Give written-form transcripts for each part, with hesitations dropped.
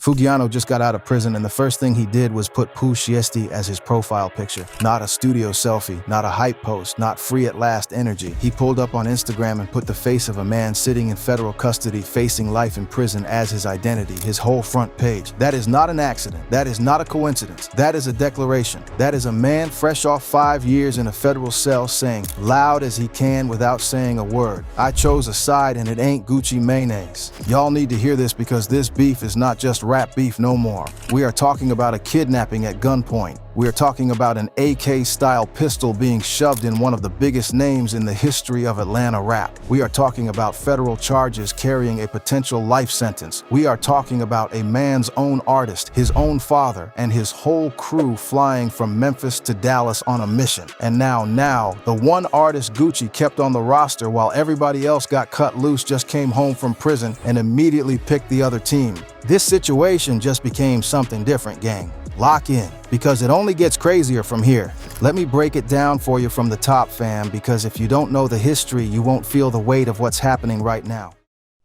Fugiano just got out of prison, and the first thing he did was put Pooh Shiesty as his profile picture. Not a studio selfie, not a hype post, not free at last energy. He pulled up on Instagram and put the face of a man sitting in federal custody facing life in prison as his identity, his whole front page. That is not an accident. That is not a coincidence. That is a declaration. That is a man fresh off 5 years in a federal cell saying loud as he can without saying a word, I chose a side and it ain't Gucci mayonnaise. Y'all need to hear this because this beef is not just rap beef no more. We are talking about a kidnapping at gunpoint. We are talking about an AK-style pistol being shoved in one of the biggest names in the history of Atlanta rap. We are talking about federal charges carrying a potential life sentence. We are talking about a man's own artist, his own father, and his whole crew flying from Memphis to Dallas on a mission. And now, the one artist Gucci kept on the roster while everybody else got cut loose just came home from prison and immediately picked the other team. This situation just became something different, gang. Lock in, because it only gets crazier from here. Let me break it down for you from the top, fam, because if you don't know the history, you won't feel the weight of what's happening right now.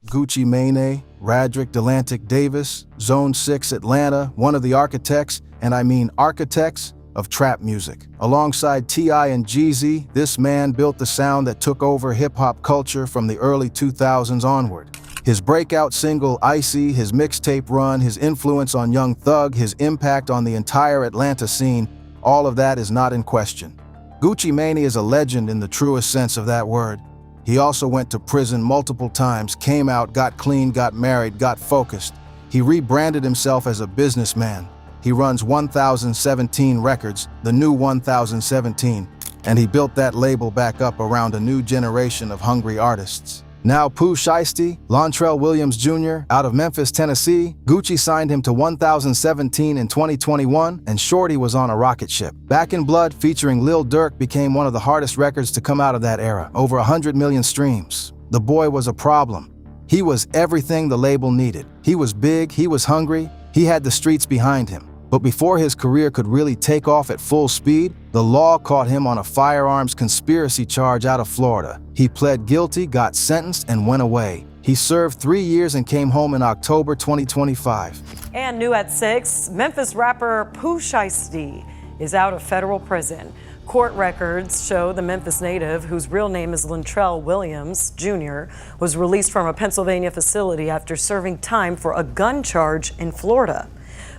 Gucci Mane, Radrick Delantic Davis, Zone 6 Atlanta, one of the architects, and I mean architects, of trap music. Alongside T.I. and Jeezy, this man built the sound that took over hip-hop culture from the early 2000s onward. His breakout single, Icy, his mixtape run, his influence on Young Thug, his impact on the entire Atlanta scene, all of that is not in question. Gucci Mane is a legend in the truest sense of that word. He also went to prison multiple times, came out, got clean, got married, got focused. He rebranded himself as a businessman. He runs 1017 Records, the new 1017, and he built that label back up around a new generation of hungry artists. Now Pooh Shiesty, Lontrell Williams Jr., out of Memphis, Tennessee, Gucci signed him to 1017 in 2021, and Shorty was on a rocket ship. Back in Blood, featuring Lil Durk, became one of the hardest records to come out of that era, over 100 million streams. The boy was a problem. He was everything the label needed. He was big, he was hungry, he had the streets behind him. But before his career could really take off at full speed, the law caught him on a firearms conspiracy charge out of Florida. He pled guilty, got sentenced, and went away. He served 3 years and came home in October 2025. And new at 6, Memphis rapper Pooh Shiesty is out of federal prison. Court records show the Memphis native, whose real name is Lontrell Williams Jr., was released from a Pennsylvania facility after serving time for a gun charge in Florida.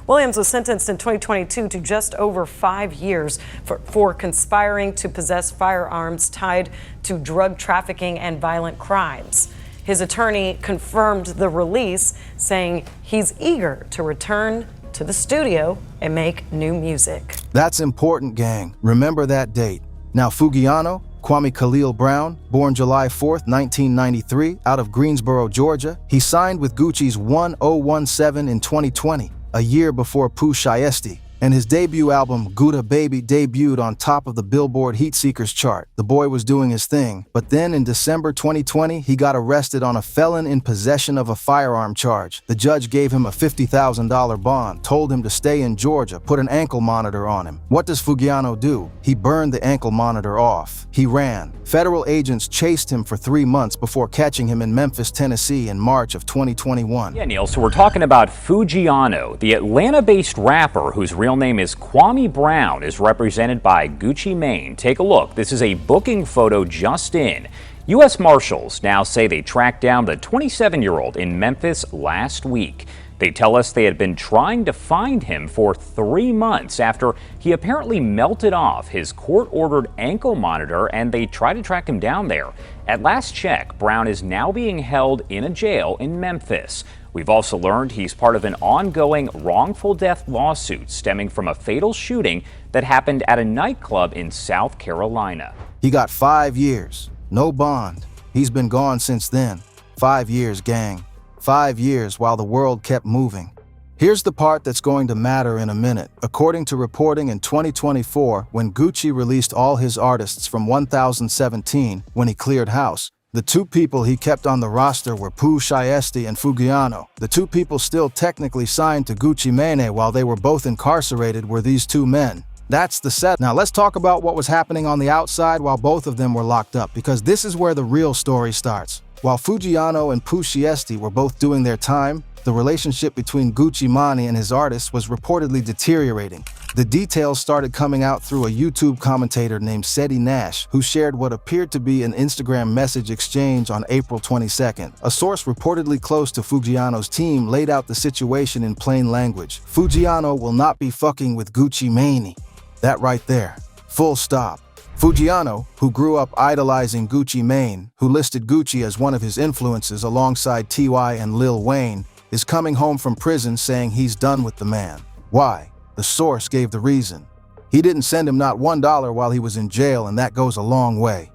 Williams was sentenced in 2022 to just over 5 years for conspiring to possess firearms tied to drug trafficking and violent crimes. His attorney confirmed the release, saying he's eager to return to the studio and make new music. That's important, gang. Remember that date. Now, Fugiano, Kwame Khalil Brown, born July 4th, 1993, out of Greensboro, Georgia, he signed with Gucci's 1017 in 2020. A year before Pooh Shiesty, and his debut album, Gouda Baby, debuted on top of the Billboard Heatseekers chart. The boy was doing his thing, but then in December 2020, he got arrested on a felon in possession of a firearm charge. The judge gave him a $50,000 bond, told him to stay in Georgia, put an ankle monitor on him. What does Fugiano do? He burned the ankle monitor off. He ran. Federal agents chased him for 3 months before catching him in Memphis, Tennessee in March of 2021. Yeah, Neil, so we're talking about Fugiano, the Atlanta-based rapper whose real name is Kwame Brown, is represented by Gucci Mane. Take a look. This is a booking photo just in. U.S. Marshals now say they tracked down the 27-year-old in Memphis last week. They tell us they had been trying to find him for 3 months after he apparently melted off his court-ordered ankle monitor, and they tried to track him down there. At last check, Brown is now being held in a jail in Memphis. We've also learned he's part of an ongoing wrongful death lawsuit stemming from a fatal shooting that happened at a nightclub in South Carolina. He got 5 years, no bond. He's been gone since then. 5 years, gang. 5 years while the world kept moving. Here's the part that's going to matter in a minute. According to reporting in 2024, when Gucci released all his artists from 1017, when he cleared house, the 2 people he kept on the roster were Pooh Shiesty and Fugiano. The 2 people still technically signed to Gucci Mane while they were both incarcerated were these 2 men. That's the set. Now let's talk about what was happening on the outside while both of them were locked up, because this is where the real story starts. While Fugiano and Pooh Shiesty were both doing their time, The relationship between Gucci Mane and his artist was reportedly deteriorating. The details started coming out through a YouTube commentator named Seti Nash, who shared what appeared to be an Instagram message exchange on April 22nd. A source reportedly close to Fugiano's team laid out the situation in plain language. Fugiano will not be fucking with Gucci Mane. That right there. Full stop. Fugiano, who grew up idolizing Gucci Mane, who listed Gucci as one of his influences alongside T.Y. and Lil Wayne, is coming home from prison saying he's done with the man. Why? The source gave the reason. He didn't send him not $1 while he was in jail, and that goes a long way.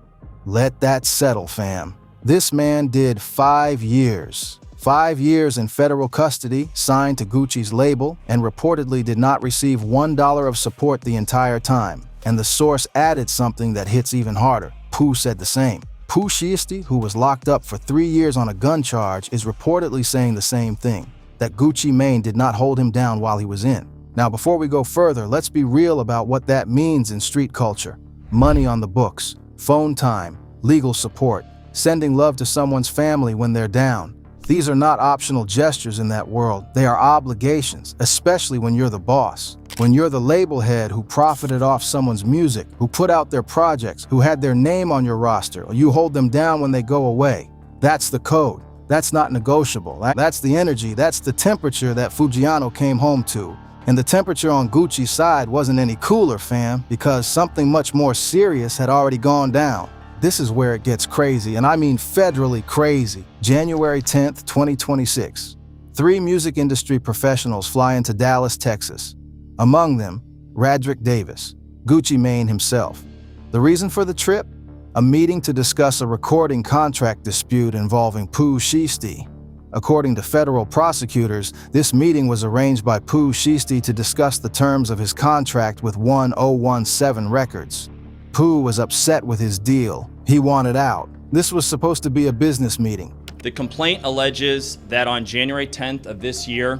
Let that settle, fam. This man did 5 years. 5 years in federal custody, signed to Gucci's label, and reportedly did not receive $1 of support the entire time. And the source added something that hits even harder. Pooh said the same. Pooh Shiesty, who was locked up for 3 years on a gun charge, is reportedly saying the same thing, that Gucci Mane did not hold him down while he was in. Now, before we go further, let's be real about what that means in street culture. Money on the books, phone time, legal support, sending love to someone's family when they're down. These are not optional gestures in that world. They are obligations, especially when you're the boss. When you're the label head who profited off someone's music, who put out their projects, who had their name on your roster, or you hold them down when they go away. That's the code. That's not negotiable. That's the energy, that's the temperature that Fugiano came home to. And the temperature on Gucci's side wasn't any cooler, fam, because something much more serious had already gone down. This is where it gets crazy, and I mean federally crazy. January 10th, 2026. 3 music industry professionals fly into Dallas, Texas. Among them, Radrick Davis, Gucci Mane himself. The reason for the trip? A meeting to discuss a recording contract dispute involving Pooh Shiesty. According to federal prosecutors, this meeting was arranged by Pooh Shiesty to discuss the terms of his contract with 1017 Records. Pooh was upset with his deal. He wanted out. This was supposed to be a business meeting. The complaint alleges that on January 10th of this year,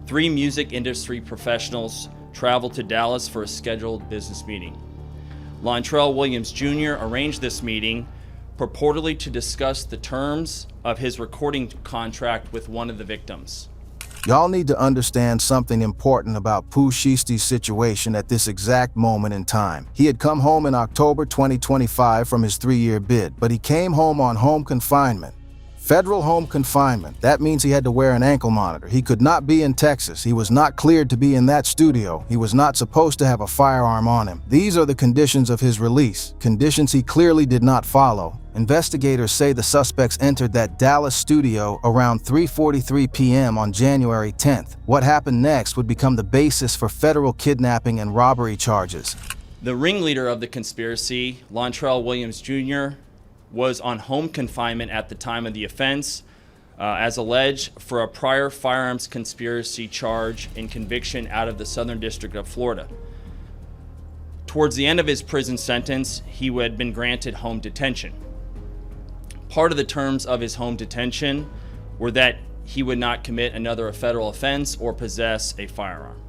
3 music industry professionals traveled to Dallas for a scheduled business meeting. Lontrell Williams Jr. arranged this meeting purportedly to discuss the terms of his recording contract with one of the victims. Y'all need to understand something important about Pooh Shiesty's situation at this exact moment in time. He had come home in October 2025 from his 3-year bid, but he came home on home confinement. Federal home confinement. That means he had to wear an ankle monitor. He could not be in Texas. He was not cleared to be in that studio. He was not supposed to have a firearm on him. These are the conditions of his release, conditions he clearly did not follow. Investigators say the suspects entered that Dallas studio around 3:43 p.m. on January 10th. What happened next would become the basis for federal kidnapping and robbery charges. The ringleader of the conspiracy, Lontrell Williams Jr., was on home confinement at the time of the offense, as alleged, for a prior firearms conspiracy charge and conviction out of the Southern District of Florida. Towards the end of his prison sentence, he had been granted home detention. Part of the terms of his home detention were that he would not commit another federal offense or possess a firearm.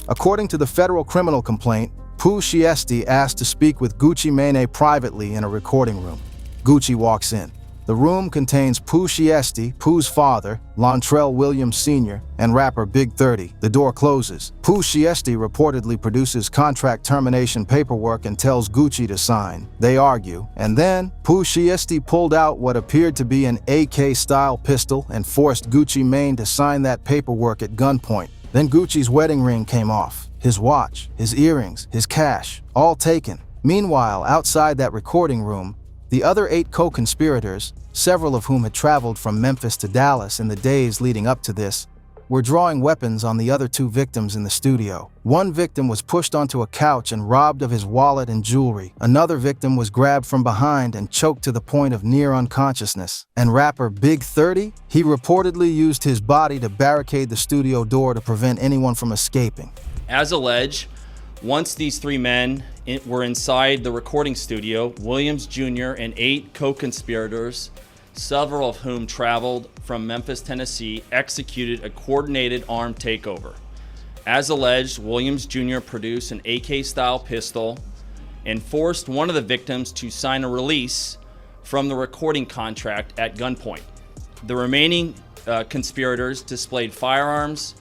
According to the federal criminal complaint, Pooh Shiesty asked to speak with Gucci Mane privately in a recording room. Gucci walks in. The room contains Pooh Shiesty, Pooh's father, Lontrell Williams Sr., and rapper Big 30. The door closes. Pooh Shiesty reportedly produces contract termination paperwork and tells Gucci to sign. They argue, and then Pooh Shiesty pulled out what appeared to be an AK-style pistol and forced Gucci Mane to sign that paperwork at gunpoint. Then Gucci's wedding ring came off. His watch, his earrings, his cash, all taken. Meanwhile, outside that recording room, the other 8 co-conspirators, several of whom had traveled from Memphis to Dallas in the days leading up to this, were drawing weapons on the other 2 victims in the studio. One victim was pushed onto a couch and robbed of his wallet and jewelry. Another victim was grabbed from behind and choked to the point of near unconsciousness. And rapper Big 30, he reportedly used his body to barricade the studio door to prevent anyone from escaping. As alleged, once these 3 men were inside the recording studio, Williams Jr. and 8 co-conspirators, several of whom traveled from Memphis, Tennessee, executed a coordinated armed takeover. As alleged, Williams Jr. produced an AK-style pistol and forced one of the victims to sign a release from the recording contract at gunpoint. The remaining conspirators displayed firearms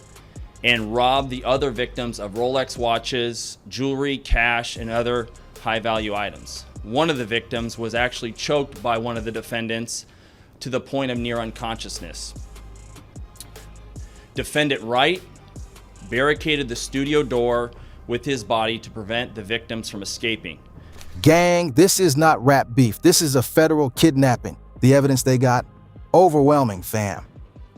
and robbed the other victims of Rolex watches, jewelry, cash, and other high-value items. One of the victims was actually choked by one of the defendants to the point of near unconsciousness. Defendant Wright barricaded the studio door with his body to prevent the victims from escaping. Gang, this is not rap beef. This is a federal kidnapping. The evidence they got? Overwhelming, fam.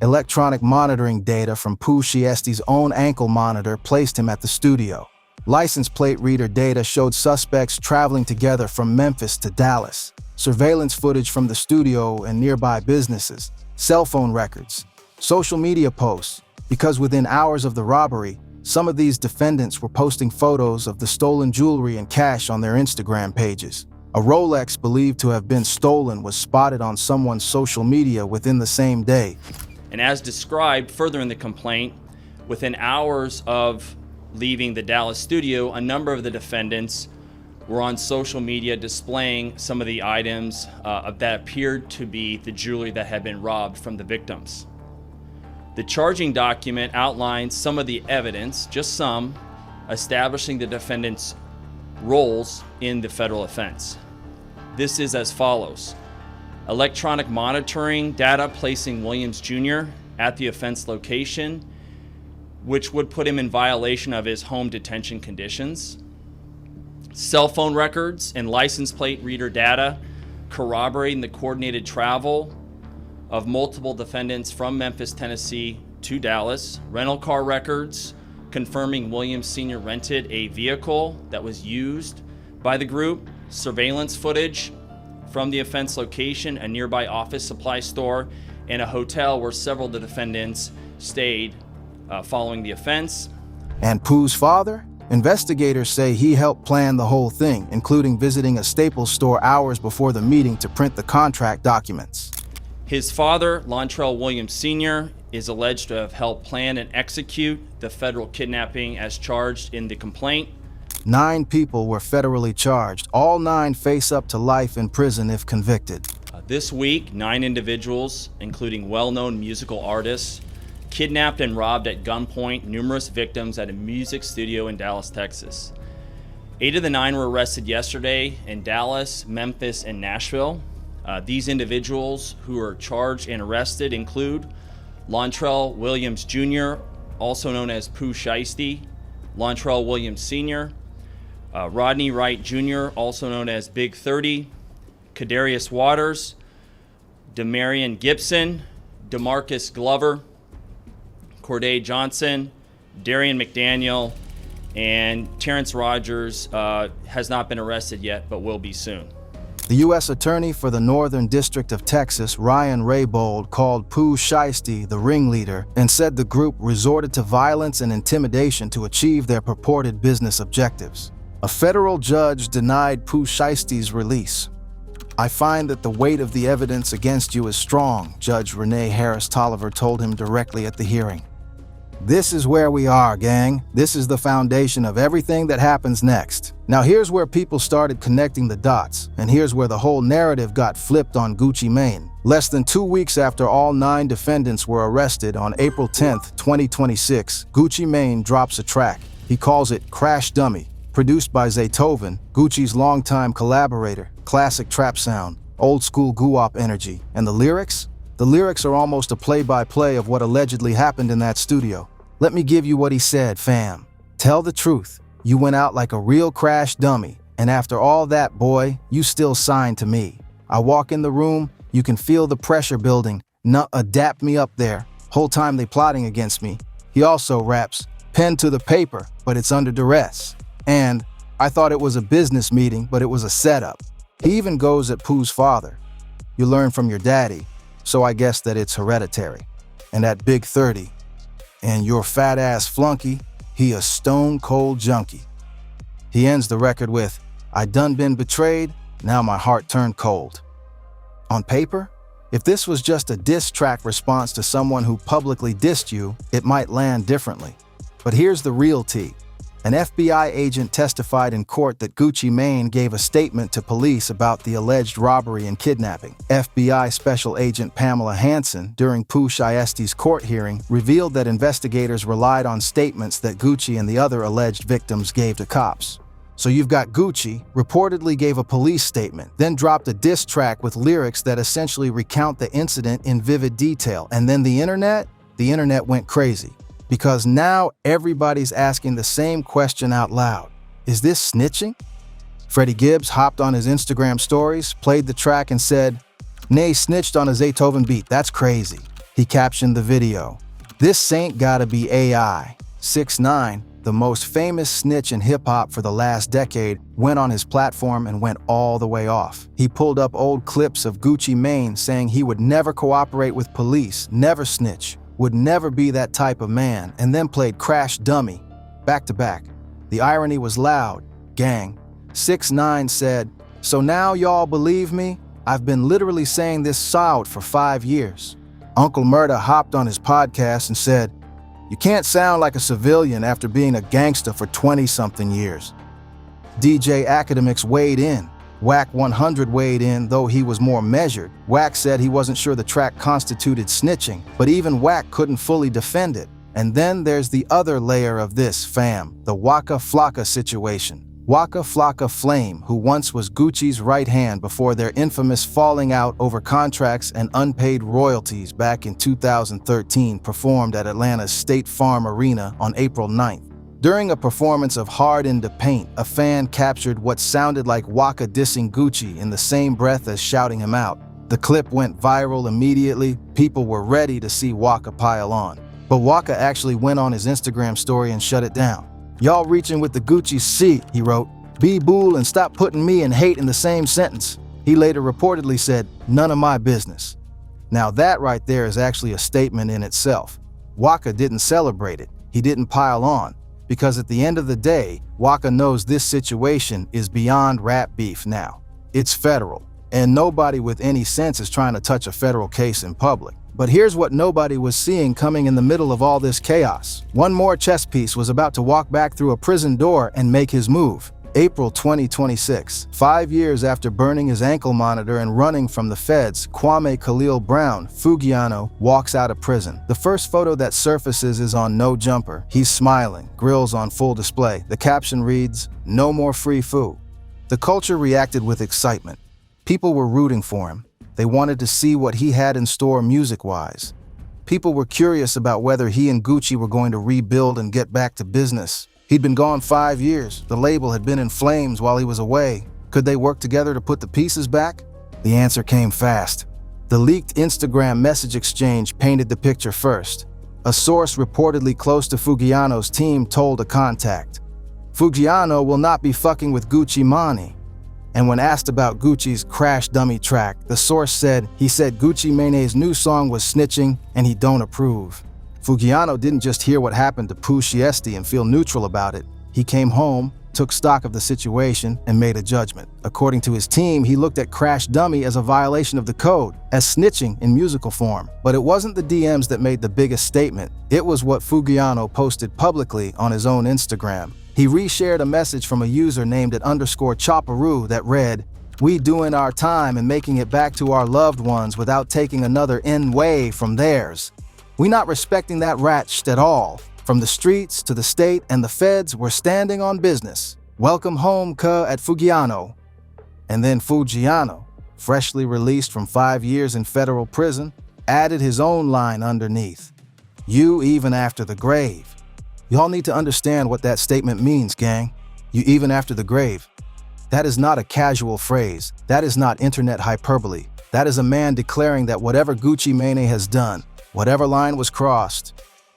Electronic monitoring data from Pooh Shiesti's own ankle monitor placed him at the studio. License plate reader data showed suspects traveling together from Memphis to Dallas. Surveillance footage from the studio and nearby businesses. Cell phone records. Social media posts. Because within hours of the robbery, some of these defendants were posting photos of the stolen jewelry and cash on their Instagram pages. A Rolex believed to have been stolen was spotted on someone's social media within the same day. And as described further in the complaint, within hours of leaving the Dallas studio, a number of the defendants were on social media displaying some of the items that appeared to be the jewelry that had been robbed from the victims. The charging document outlines some of the evidence, just some, establishing the defendants' roles in the federal offense. This is as follows: electronic monitoring data placing Williams Jr. at the offense location, which would put him in violation of his home detention conditions. Cell phone records and license plate reader data corroborating the coordinated travel of multiple defendants from Memphis, Tennessee to Dallas. Rental car records confirming Williams Sr. rented a vehicle that was used by the group. Surveillance footage from the offense location, a nearby office supply store, and a hotel where several of the defendants stayed following the offense. And Pooh's father? Investigators say he helped plan the whole thing, including visiting a Staples store hours before the meeting to print the contract documents. His father, Lontrell Williams Sr., is alleged to have helped plan and execute the federal kidnapping as charged in the complaint. 9 people were federally charged. All 9 face up to life in prison if convicted. This week, 9 individuals, including well-known musical artists, kidnapped and robbed at gunpoint numerous victims at a music studio in Dallas, Texas. 8 of the 9 were arrested yesterday in Dallas, Memphis, and Nashville. These individuals who are charged and arrested include Lontrell Williams Jr., also known as Pooh Shiesty, Lontrell Williams Sr., Rodney Wright Jr., also known as Big 30, Kadarius Waters, Demarion Gibson, DeMarcus Glover, Corday Johnson, Darian McDaniel, and Terrence Rogers has not been arrested yet, but will be soon. The U.S. Attorney for the Northern District of Texas, Ryan Raybould, called Pooh Shiesty the ringleader and said the group resorted to violence and intimidation to achieve their purported business objectives. A federal judge denied Pooh Shiesty's release. "I find that the weight of the evidence against you is strong," Judge Renee Harris Tolliver told him directly at the hearing. "This is where we are, gang. This is the foundation of everything that happens next." Now here's where people started connecting the dots, and here's where the whole narrative got flipped on Gucci Mane. Less than 2 weeks after all 9 defendants were arrested on April 10th, 2026, Gucci Mane drops a track. He calls it Crash Dummy, produced by Zaytoven, Gucci's longtime collaborator. Classic trap sound, old school guwap energy, and the lyrics? The lyrics are almost a play-by-play of what allegedly happened in that studio. Let me give you what he said, fam. "Tell the truth. You went out like a real crash dummy, and after all that, boy, you still signed to me. I walk in the room, you can feel the pressure building. Adapt me up there. Whole time they plotting against me." He also raps, "Pen to the paper, but it's under duress." And, "I thought it was a business meeting, but it was a setup." He even goes at Pooh's father. "You learn from your daddy, so I guess that it's hereditary." And at Big 30, "And your fat-ass flunky, he a stone-cold junkie." He ends the record with, "I done been betrayed, now my heart turned cold." On paper, if this was just a diss track response to someone who publicly dissed you, it might land differently. But here's the real tea. An FBI agent testified in court that Gucci Mane gave a statement to police about the alleged robbery and kidnapping. FBI Special Agent Pamela Hansen, during Pooh Shiesthi's court hearing, revealed that investigators relied on statements that Gucci and the other alleged victims gave to cops. So you've got Gucci, reportedly gave a police statement, then dropped a diss track with lyrics that essentially recount the incident in vivid detail. And then the internet went crazy. Because now everybody's asking the same question out loud. Is this snitching? Freddie Gibbs hopped on his Instagram stories, played the track and said, "Nay snitched on a Zaytoven beat, that's crazy." He captioned the video, "This ain't gotta be AI." 6ix9ine, the most famous snitch in hip-hop for the last decade, went on his platform and went all the way off. He pulled up old clips of Gucci Mane saying he would never cooperate with police, never snitch, would never be that type of man, and then played Crash Dummy, back to back. The irony was loud, gang. 6ix9ine said, "So now y'all believe me? I've been literally saying this sound for 5 years." Uncle Murda hopped on his podcast and said, "You can't sound like a civilian after being a gangster for 20-something years." DJ Academics weighed in. Wack 100 weighed in, though he was more measured. Wack said he wasn't sure the track constituted snitching, but even Wack couldn't fully defend it. And then there's the other layer of this, fam, the Waka Flocka situation. Waka Flocka Flame, who once was Gucci's right hand before their infamous falling out over contracts and unpaid royalties back in 2013, performed at Atlanta's State Farm Arena on April 9th. During a performance of Hard in the Paint, a fan captured what sounded like Waka dissing Gucci in the same breath as shouting him out. The clip went viral immediately. People were ready to see Waka pile on. But Waka actually went on his Instagram story and shut it down. "Y'all reaching with the Gucci C," he wrote. "Be bull and stop putting me and hate in the same sentence." He later reportedly said, "None of my business." Now that right there is actually a statement in itself. Waka didn't celebrate it. He didn't pile on. Because at the end of the day, Waka knows this situation is beyond rap beef now. It's federal, and nobody with any sense is trying to touch a federal case in public. But here's what nobody was seeing coming in the middle of all this chaos. One more chess piece was about to walk back through a prison door and make his move. April 2026, 5 years after burning his ankle monitor and running from the feds, Kwame Khalil Brown, Foogiano, walks out of prison. The first photo that surfaces is on No Jumper. He's smiling, grills on full display. The caption reads, "No more free Foo." The culture reacted with excitement. People were rooting for him. They wanted to see what he had in store music-wise. People were curious about whether he and Gucci were going to rebuild and get back to business. He'd been gone 5 years. The label had been in flames while he was away. Could they work together to put the pieces back? The answer came fast. The leaked Instagram message exchange painted the picture first. A source reportedly close to Foogiano's team told a contact, "Fugiano will not be fucking with Gucci Mane." And when asked about Gucci's Crash Dummy track, the source said he said Gucci Mane's new song was snitching and he don't approve. Fugiano didn't just hear what happened to Pooh Shiesty and feel neutral about it. He came home, took stock of the situation, and made a judgment. According to his team, he looked at Crash Dummy as a violation of the code, as snitching in musical form. But it wasn't the DMs that made the biggest statement. It was what Fugiano posted publicly on his own Instagram. He reshared a message from a user named @_Chopperoo that read, "We doing our time and making it back to our loved ones without taking another way from theirs. We not respecting that rat shit at all. From the streets to the state and the feds, we're standing on business. Welcome home, at Fugiano." And then Fugiano, freshly released from 5 years in federal prison, added his own line underneath. "You even after the grave." Y'all need to understand what that statement means, gang. You even after the grave. That is not a casual phrase. That is not internet hyperbole. That is a man declaring that whatever Gucci Mane has done, whatever line was crossed,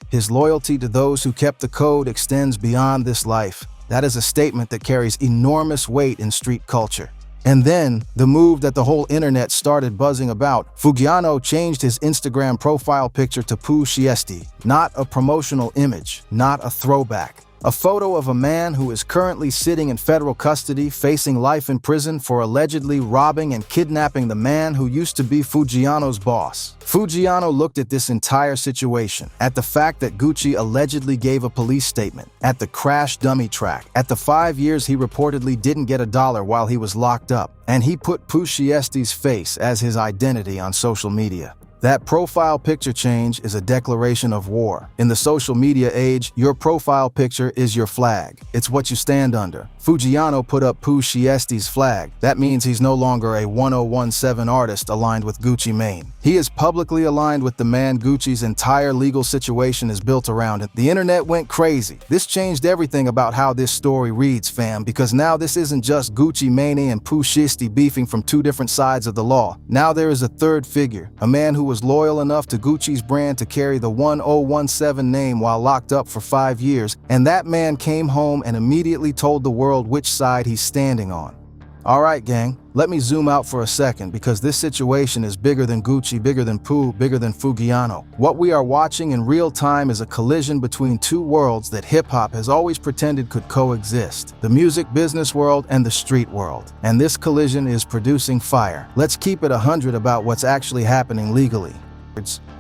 his loyalty to those who kept the code extends beyond this life. That is a statement that carries enormous weight in street culture. And then, the move that the whole internet started buzzing about, Fugiano changed his Instagram profile picture to Pooh Shiesty. Not a promotional image, not a throwback. A photo of a man who is currently sitting in federal custody facing life in prison for allegedly robbing and kidnapping the man who used to be Fugiano's boss. Fugiano looked at this entire situation, at the fact that Gucci allegedly gave a police statement, at the crash dummy track, at the 5 years he reportedly didn't get $1 while he was locked up, and he put Pusciesti's face as his identity on social media. That profile picture change is a declaration of war. In the social media age, your profile picture is your flag. It's what you stand under. Fugiano put up Pusciesti's flag. That means he's no longer a 1017 artist aligned with Gucci Mane. He is publicly aligned with the man Gucci's entire legal situation is built around it. The internet went crazy. This changed everything about how this story reads, fam, because now this isn't just Gucci Mane and Pusciesti beefing from two different sides of the law. Now there is a third figure, a man who was loyal enough to Gucci's brand to carry the 1017 name while locked up for 5 years, and that man came home and immediately told the world which side he's standing on. Alright gang, let me zoom out for a second because this situation is bigger than Gucci, bigger than Pooh, bigger than Fugiano. What we are watching in real time is a collision between two worlds that hip-hop has always pretended could coexist. The music business world and the street world. And this collision is producing fire. Let's keep it 100 about what's actually happening legally.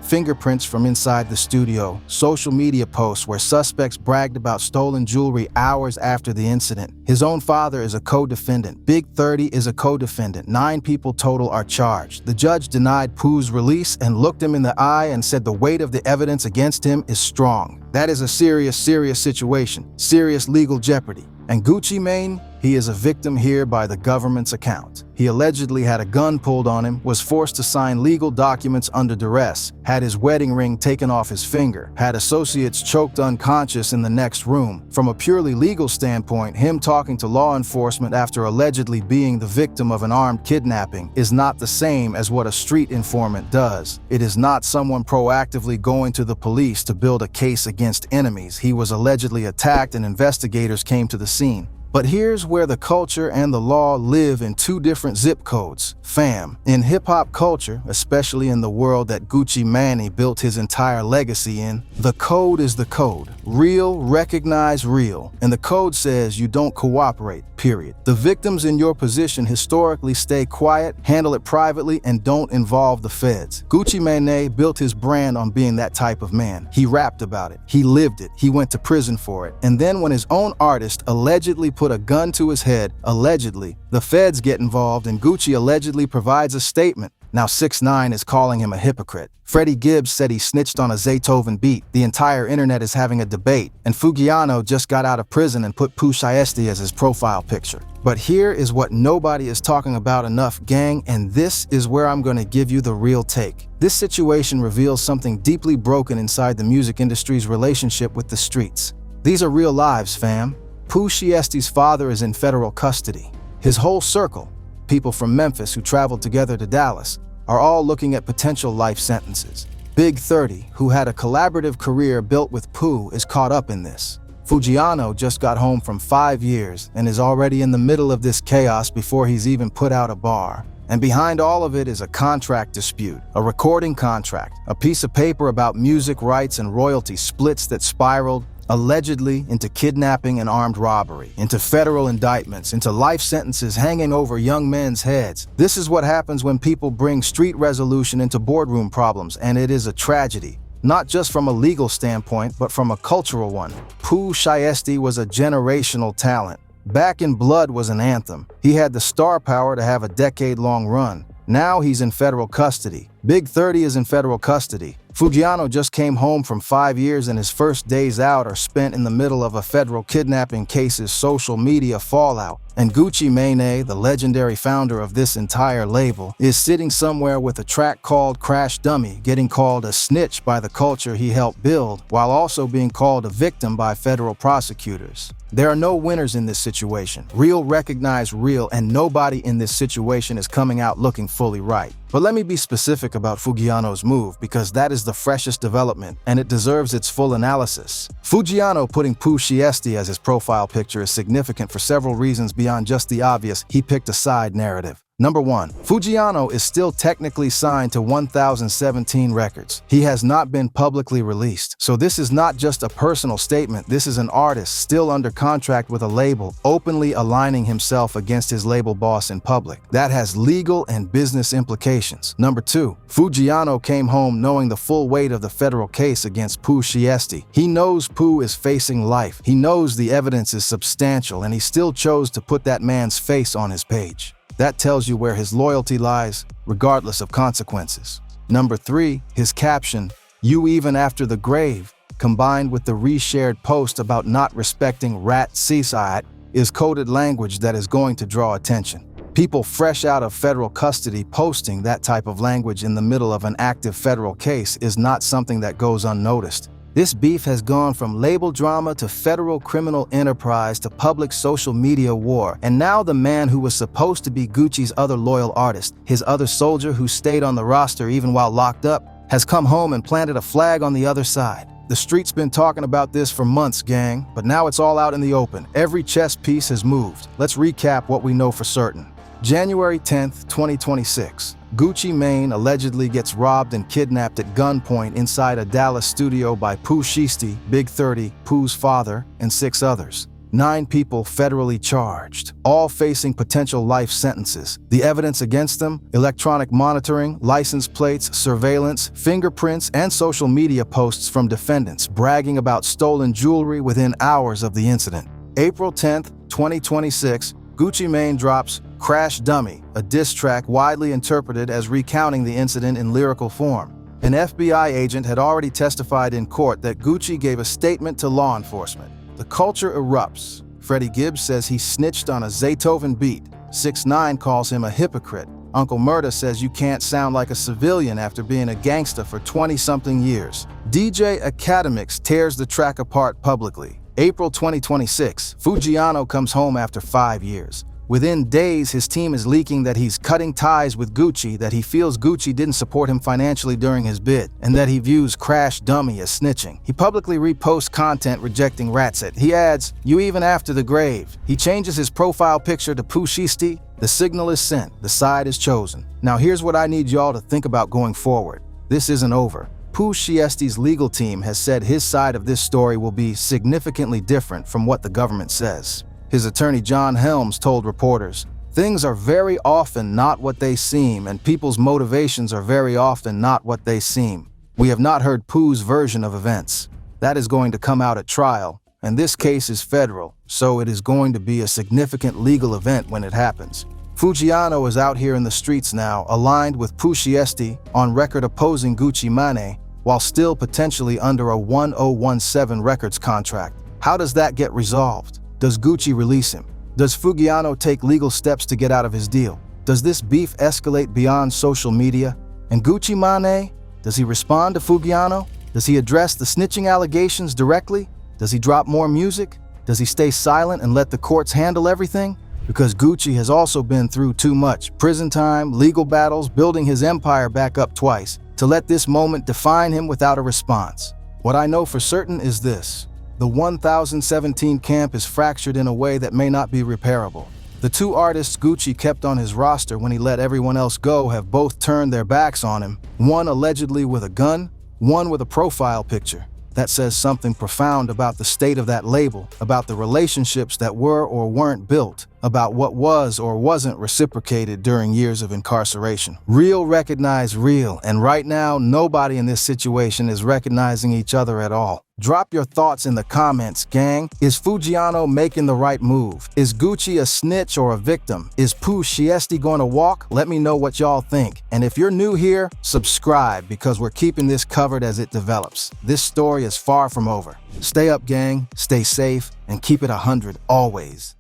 Fingerprints from inside the studio, social media posts where suspects bragged about stolen jewelry hours after the incident. His own father is a co-defendant. Big 30 is a co-defendant. 9 people total are charged. The judge denied Pooh's release and looked him in the eye and said the weight of the evidence against him is strong. That is a serious situation, serious legal jeopardy. And Gucci Mane, he is a victim here by the government's account. He allegedly had a gun pulled on him, was forced to sign legal documents under duress, had his wedding ring taken off his finger, had associates choked unconscious in the next room. From a purely legal standpoint, him talking to law enforcement after allegedly being the victim of an armed kidnapping is not the same as what a street informant does. It is not someone proactively going to the police to build a case against enemies. He was allegedly attacked and investigators came to the scene. But here's where the culture and the law live in two different zip codes. Fam, in hip-hop culture, especially in the world that Gucci Mane built his entire legacy in, the code is the code. Real, recognize real. And the code says you don't cooperate, period. The victims in your position historically stay quiet, handle it privately, and don't involve the feds. Gucci Mane built his brand on being that type of man. He rapped about it. He lived it. He went to prison for it. And then when his own artist allegedly put a gun to his head, allegedly, the feds get involved and Gucci allegedly provides a statement. Now 6ix9ine is calling him a hypocrite. Freddie Gibbs said he snitched on a Zaytoven beat. The entire internet is having a debate. And Fugiano just got out of prison and put Pusciesti as his profile picture. But here is what nobody is talking about enough, gang, and this is where I'm going to give you the real take. This situation reveals something deeply broken inside the music industry's relationship with the streets. These are real lives, fam. Pusciesti's father is in federal custody. His whole circle, people from Memphis who traveled together to Dallas, are all looking at potential life sentences. Big 30, who had a collaborative career built with Pooh, is caught up in this. Fugiano just got home from 5 years and is already in the middle of this chaos before he's even put out a bar. And behind all of it is a contract dispute, a recording contract, a piece of paper about music rights and royalty splits that spiraled allegedly into kidnapping and armed robbery, into federal indictments, into life sentences hanging over young men's heads. This is what happens when people bring street resolution into boardroom problems, and it is a tragedy. Not just from a legal standpoint, but from a cultural one. Pusciesti was a generational talent. Back in Blood was an anthem. He had the star power to have a decade-long run. Now he's in federal custody. Big 30 is in federal custody. Fugiano just came home from 5 years and his first days out are spent in the middle of a federal kidnapping case's social media fallout. And Gucci Mane, the legendary founder of this entire label, is sitting somewhere with a track called Crash Dummy, getting called a snitch by the culture he helped build, while also being called a victim by federal prosecutors. There are no winners in this situation. Real recognize real, and nobody in this situation is coming out looking fully right. But let me be specific about Fugiano's move, because that is the freshest development, and it deserves its full analysis. Fugiano putting Pusciesti as his profile picture is significant for several reasons beyond just the obvious. He picked a side narrative. Number 1. Fugiano is still technically signed to 1017 Records. He has not been publicly released. So this is not just a personal statement, this is an artist still under contract with a label, openly aligning himself against his label boss in public. That has legal and business implications. Number 2. Fugiano came home knowing the full weight of the federal case against Pooh Shiesty. He knows Pooh is facing life. He knows the evidence is substantial, and he still chose to put that man's face on his page. That tells you where his loyalty lies, regardless of consequences. Number 3, his caption, "You even after the grave," combined with the reshared post about not respecting rat seaside, is coded language that is going to draw attention. People fresh out of federal custody posting that type of language in the middle of an active federal case is not something that goes unnoticed. This beef has gone from label drama to federal criminal enterprise to public social media war, and now the man who was supposed to be Gucci's other loyal artist, his other soldier who stayed on the roster even while locked up, has come home and planted a flag on the other side. The street's been talking about this for months, gang, but now it's all out in the open. Every chess piece has moved. Let's recap what we know for certain. January 10th, 2026. Gucci Mane allegedly gets robbed and kidnapped at gunpoint inside a Dallas studio by Pooh Shiesty, Big 30, Pooh's father, and 6 others. 9 people federally charged, all facing potential life sentences. The evidence against them: electronic monitoring, license plates, surveillance, fingerprints, and social media posts from defendants bragging about stolen jewelry within hours of the incident. April 10th, 2026, Gucci Mane drops Crash Dummy, a diss track widely interpreted as recounting the incident in lyrical form. An FBI agent had already testified in court that Gucci gave a statement to law enforcement. The culture erupts. Freddie Gibbs says he snitched on a Zaytoven beat. 6ix9ine calls him a hypocrite. Uncle Murda says you can't sound like a civilian after being a gangster for 20-something years. DJ Academics tears the track apart publicly. April 2026, Fugiano comes home after 5 years. Within days, his team is leaking that he's cutting ties with Gucci, that he feels Gucci didn't support him financially during his bid, and that he views Crash Dummy as snitching. He publicly reposts content rejecting Ratset. He adds, "You even after the grave." He changes his profile picture to Pooh Shiesty. The signal is sent. The side is chosen. Now here's what I need y'all to think about going forward. This isn't over. Pooh Shiesty's legal team has said his side of this story will be significantly different from what the government says. His attorney John Helms told reporters, "Things are very often not what they seem, and people's motivations are very often not what they seem. We have not heard Pooh's version of events. That is going to come out at trial, and this case is federal, so it is going to be a significant legal event when it happens." Fugiano is out here in the streets now, aligned with Pooh Shiesty, on record opposing Gucci Mane, while still potentially under a 1017 Records contract. How does that get resolved? Does Gucci release him? Does Fugiano take legal steps to get out of his deal? Does this beef escalate beyond social media? And Gucci Mane, does he respond to Fugiano? Does he address the snitching allegations directly? Does he drop more music? Does he stay silent and let the courts handle everything? Because Gucci has also been through too much: prison time, legal battles, building his empire back up twice, to let this moment define him without a response. What I know for certain is this: the 1017 camp is fractured in a way that may not be repairable. The 2 artists Gucci kept on his roster when he let everyone else go have both turned their backs on him, one allegedly with a gun, one with a profile picture. That says something profound about the state of that label, about the relationships that were or weren't built, about what was or wasn't reciprocated during years of incarceration. Real recognize real, and right now, nobody in this situation is recognizing each other at all. Drop your thoughts in the comments, gang. Is Fugiano making the right move? Is Gucci a snitch or a victim? Is Pooh Shiesty going to walk? Let me know what y'all think. And if you're new here, subscribe, because we're keeping this covered as it develops. This story is far from over. Stay up, gang, stay safe, and keep it 100 always.